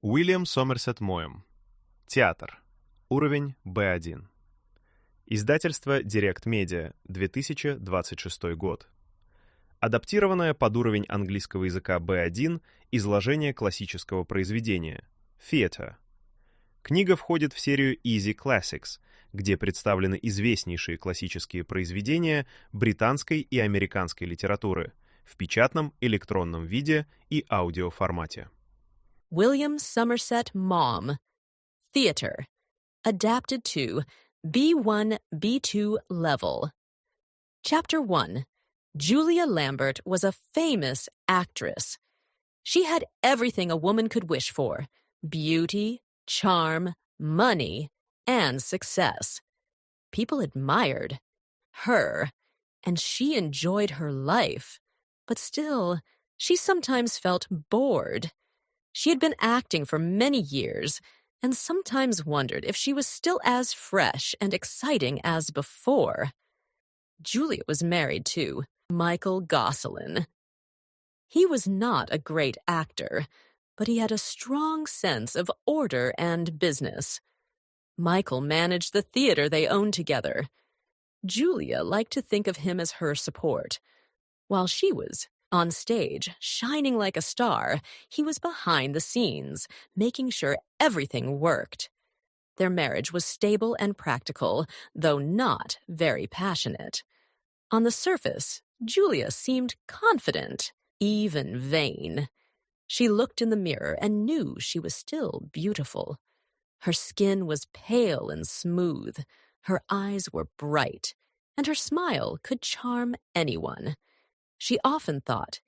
Уильям Сомерсет Моэм. Театр. Уровень B1. Издательство Direct Media, 2026 год. Адаптированное под уровень английского языка B1 изложение классического произведения Theatre. Книга входит в серию Easy Classics, где представлены известнейшие классические произведения британской и американской литературы в печатном, электронном виде и аудиоформате. William Somerset Maugham, Theatre, adapted to B1, B2 level. Chapter 1. Julia Lambert was a famous actress. She had everything a woman could wish for: beauty, charm, money, and success. People admired her, and she enjoyed her life. But still, she sometimes felt bored. She had been acting for many years and sometimes wondered if she was still as fresh and exciting as before. Julia was married to Michael Gosselin. He was not a great actor, but he had a strong sense of order and business. Michael managed the theater they owned together. Julia liked to think of him as her support. While she was on stage, shining like a star, he was behind the scenes, making sure everything worked. Their marriage was stable and practical, though not very passionate. On the surface, Julia seemed confident, even vain. She looked in the mirror and knew she was still beautiful. Her skin was pale and smooth, her eyes were bright, and her smile could charm anyone. She often thought,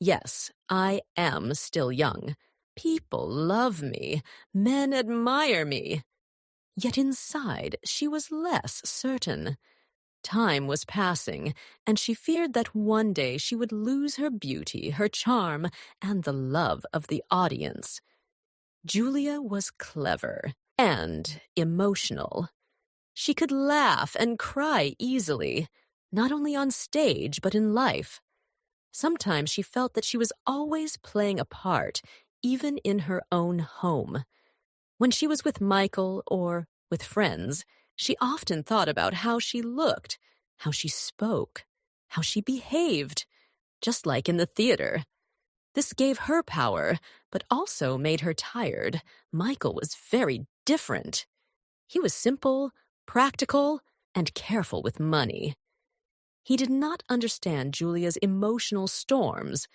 "Yes, I am still young. People love me. Men admire me." Yet inside, she was less certain. Time was passing, and she feared that one day she would lose her beauty, her charm, and the love of the audience. Julia was clever and emotional. She could laugh and cry easily, not only on stage but in life. Sometimes she felt that she was always playing a part, even in her own home. When she was with Michael or with friends, she often thought about how she looked, how she spoke, how she behaved, just like in the theater. This gave her power, but also made her tired. Michael was very different. He was simple, practical, and careful with money. He did not understand Julia's emotional storms,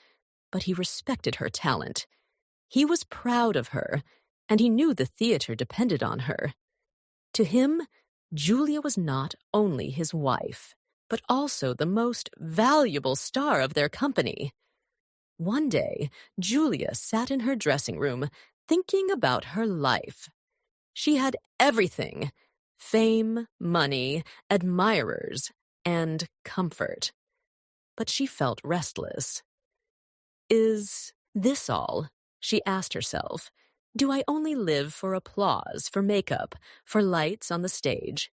but he respected her talent. He was proud of her, and he knew the theater depended on her. To him, Julia was not only his wife, but also the most valuable star of their company. One day, Julia sat in her dressing room, thinking about her life. She had everything: fame, money, admirers, and comfort. But she felt restless. Is this all? She asked herself. Do I only live for applause, for makeup, for lights on the stage?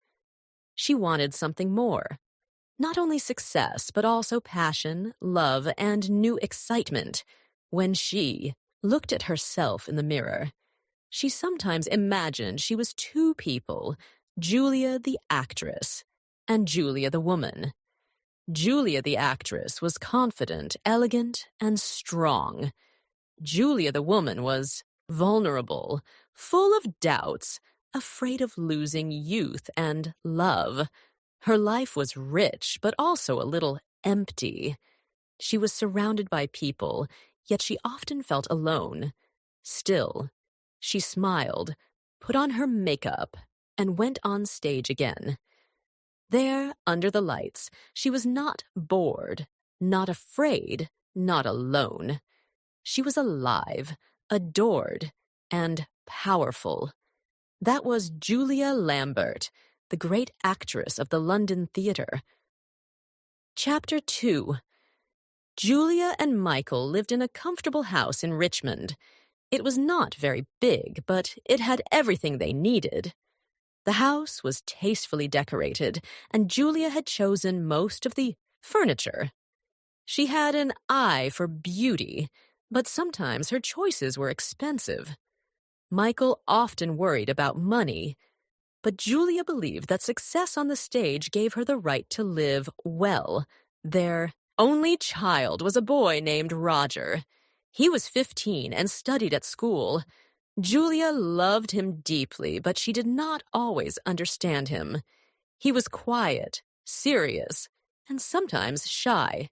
She wanted something more. Not only success, but also passion, love, and new excitement. When she looked at herself in the mirror, she sometimes imagined she was two people, Julia the actress and Julia the woman. Julia the actress was confident, elegant, and strong. Julia the woman was vulnerable, full of doubts, afraid of losing youth and love. Her life was rich, but also a little empty. She was surrounded by people, yet she often felt alone. Still, she smiled, put on her makeup, and went on stage again. There, under the lights, she was not bored, not afraid, not alone. She was alive, adored, and powerful. That was Julia Lambert, the great actress of the London theater. Chapter 2. Julia and Michael lived in a comfortable house in Richmond. It was not very big, but it had everything they needed. The house was tastefully decorated, and Julia had chosen most of the furniture. She had an eye for beauty, but sometimes her choices were expensive. Michael often worried about money, but Julia believed that success on the stage gave her the right to live well. Their only child was a boy named Roger. He was 15 and studied at school. Julia loved him deeply, but she did not always understand him. He was quiet, serious, and sometimes shy.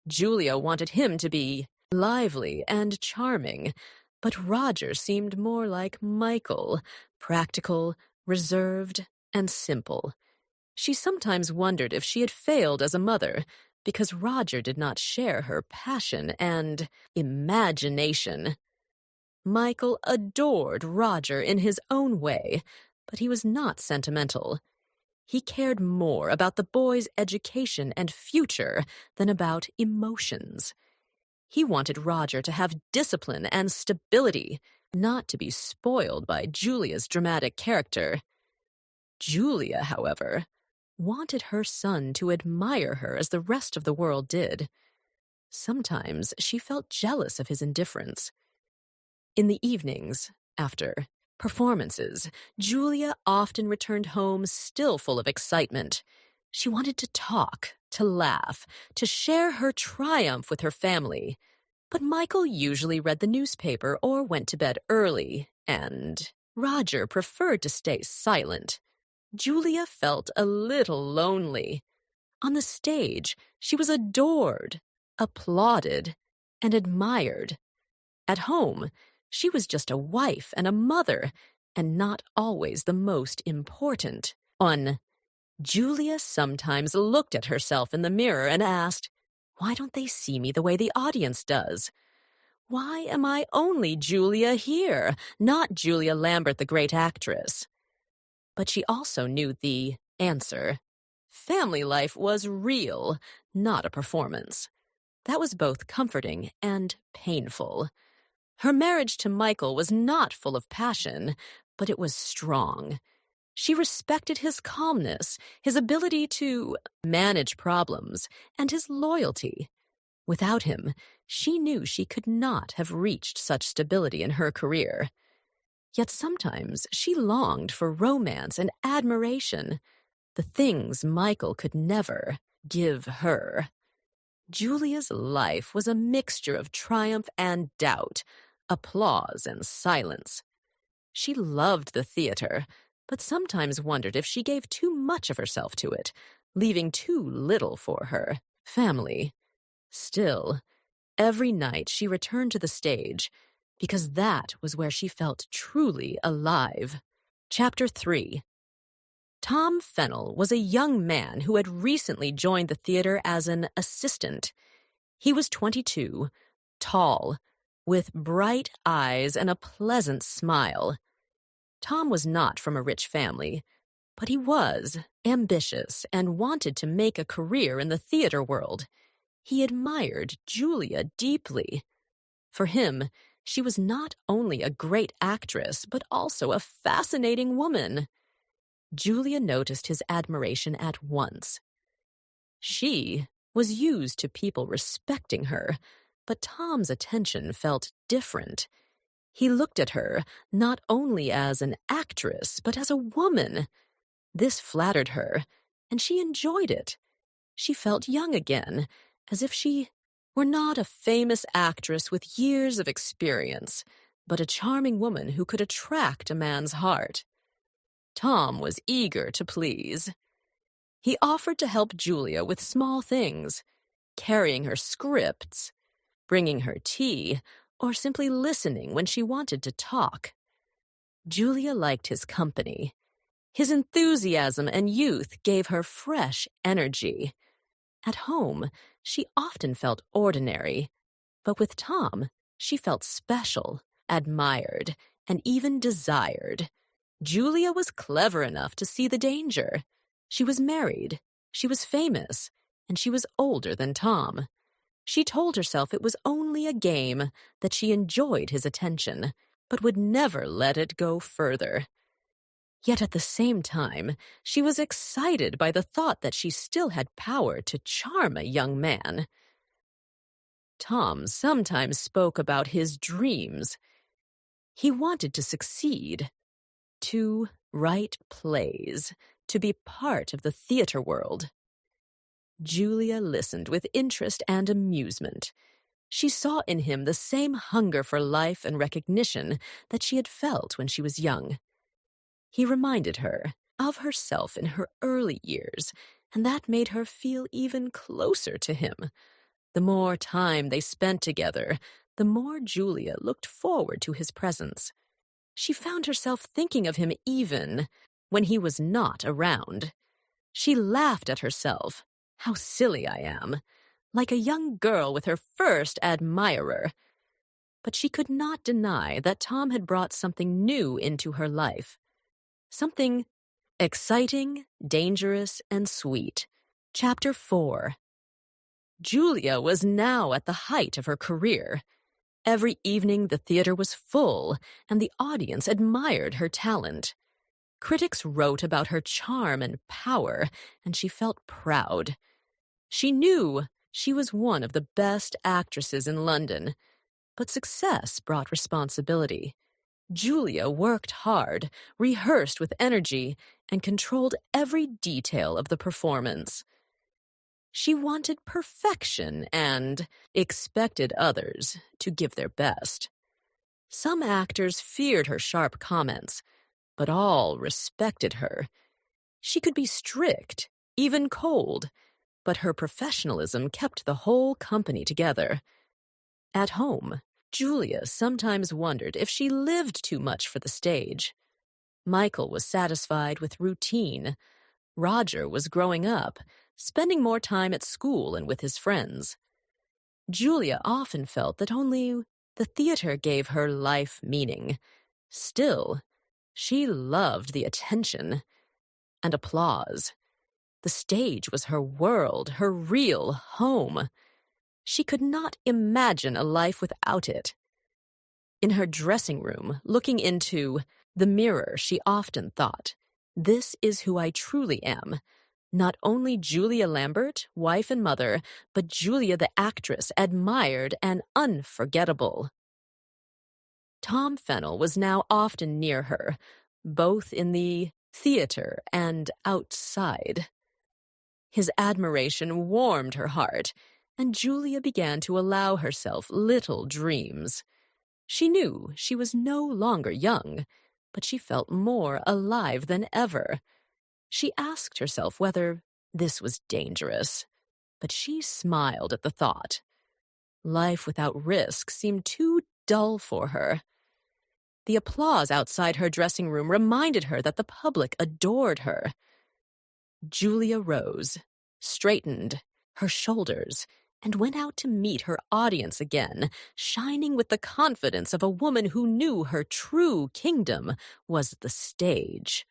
Julia wanted him to be lively and charming, but Roger seemed more like Michael, practical, reserved, and simple. She sometimes wondered if she had failed as a mother, because Roger did not share her passion and imagination. Michael adored Roger in his own way, but he was not sentimental. He cared more about the boy's education and future than about emotions. He wanted Roger to have discipline and stability, not to be spoiled by Julia's dramatic character. Julia, however, wanted her son to admire her as the rest of the world did. Sometimes she felt jealous of his indifference. In the evenings, after performances, Julia often returned home still full of excitement. She wanted to talk, to laugh, to share her triumph with her family. But Michael usually read the newspaper or went to bed early, and Roger preferred to stay silent. Julia felt a little lonely. On the stage, she was adored, applauded, and admired. At home, she was just a wife and a mother, and not always the most important. Julia sometimes looked at herself in the mirror and asked, "Why don't they see me the way the audience does? Why am I only Julia here, not Julia Lambert, the great actress?" But she also knew the answer. Family life was real, not a performance. That was both comforting and painful. Her marriage to Michael was not full of passion, but it was strong. She respected his calmness, his ability to manage problems, and his loyalty. Without him, she knew she could not have reached such stability in her career. Yet sometimes she longed for romance and admiration, the things Michael could never give her. Julia's life was a mixture of triumph and doubt, applause and silence. She loved the theater, but sometimes wondered if she gave too much of herself to it, leaving too little for her family. Still, every night she returned to the stage, because that was where she felt truly alive. Chapter 3. Tom Fennell was a young man who had recently joined the theater as an assistant. He was 22, tall, with bright eyes and a pleasant smile. Tom was not from a rich family, but he was ambitious and wanted to make a career in the theater world. He admired Julia deeply. For him, she was not only a great actress, but also a fascinating woman. Julia noticed his admiration at once. She was used to people respecting her, but Tom's attention felt different. He looked at her not only as an actress, but as a woman. This flattered her, and she enjoyed it. She felt young again, as if she were not a famous actress with years of experience, but a charming woman who could attract a man's heart. Tom was eager to please. He offered to help Julia with small things, carrying her scripts, bringing her tea, or simply listening when she wanted to talk. Julia liked his company. His enthusiasm and youth gave her fresh energy. At home, she often felt ordinary, but with Tom, she felt special, admired, and even desired. Julia was clever enough to see the danger. She was married, she was famous, and she was older than Tom. She told herself it was only a game, that she enjoyed his attention, but would never let it go further. Yet at the same time, she was excited by the thought that she still had power to charm a young man. Tom sometimes spoke about his dreams. He wanted to succeed, to write plays, to be part of the theater world. Julia listened with interest and amusement. She saw in him the same hunger for life and recognition that she had felt when she was young. He reminded her of herself in her early years, and that made her feel even closer to him. The more time they spent together, the more Julia looked forward to his presence. She found herself thinking of him even when he was not around. She laughed at herself. How silly I am. Like a young girl with her first admirer. But she could not deny that Tom had brought something new into her life. Something exciting, dangerous, and sweet. Chapter 4. Julia was now at the height of her career. Every evening the theater was full, and the audience admired her talent. Critics wrote about her charm and power, and she felt proud. She knew she was one of the best actresses in London, but success brought responsibility. Julia worked hard, rehearsed with energy, and controlled every detail of the performance. She wanted perfection and expected others to give their best. Some actors feared her sharp comments, but all respected her. She could be strict, even cold, but her professionalism kept the whole company together. At home, Julia sometimes wondered if she lived too much for the stage. Michael was satisfied with routine. Roger was growing up, spending more time at school and with his friends. Julia often felt that only the theater gave her life meaning. Still, she loved the attention and applause. The stage was her world, her real home. She could not imagine a life without it. In her dressing room, looking into the mirror, she often thought, "This is who I truly am. Not only Julia Lambert, wife and mother, but Julia the actress, admired and unforgettable." Tom Fennell was now often near her, both in the theater and outside. His admiration warmed her heart, and Julia began to allow herself little dreams. She knew she was no longer young, but she felt more alive than ever. She asked herself whether this was dangerous, but she smiled at the thought. Life without risk seemed too dull for her. The applause outside her dressing room reminded her that the public adored her. Julia rose, straightened her shoulders, and went out to meet her audience again, shining with the confidence of a woman who knew her true kingdom was the stage.